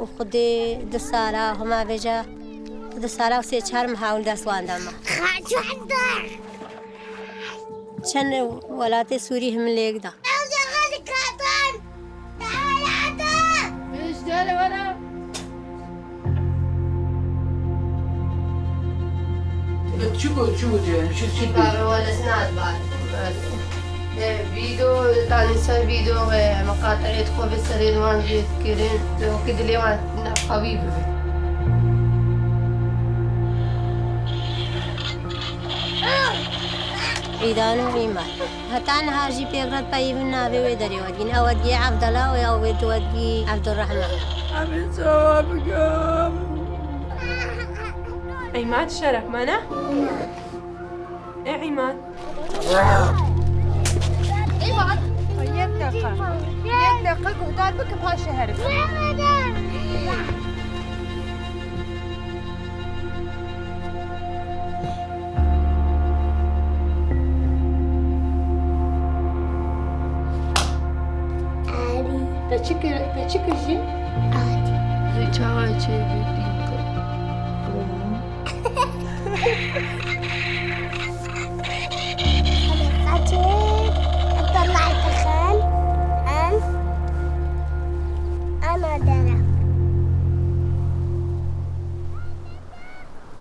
وخدي دسالة هما بيجا دسالة وسي چهار محاول دسوان داما چند ولات سوری هم لیگ دا شو يعني شو بابا ولا سناد بعد فيديو تاني سوي فيديو مقاطع يدخل بالسرير ما يذكرين وكده اليوم حبيبي عيدان وإيمان هتان هارجي بيقرد بايب النابي ويدري ودين أودي عبد الله ويودي ودي عبد الرحمن عم صوابكم عماد شرف مانا؟ ايه عماد؟ يدقق وقال بك بهالشهر تشكر جي زي چاوای چه بیدیم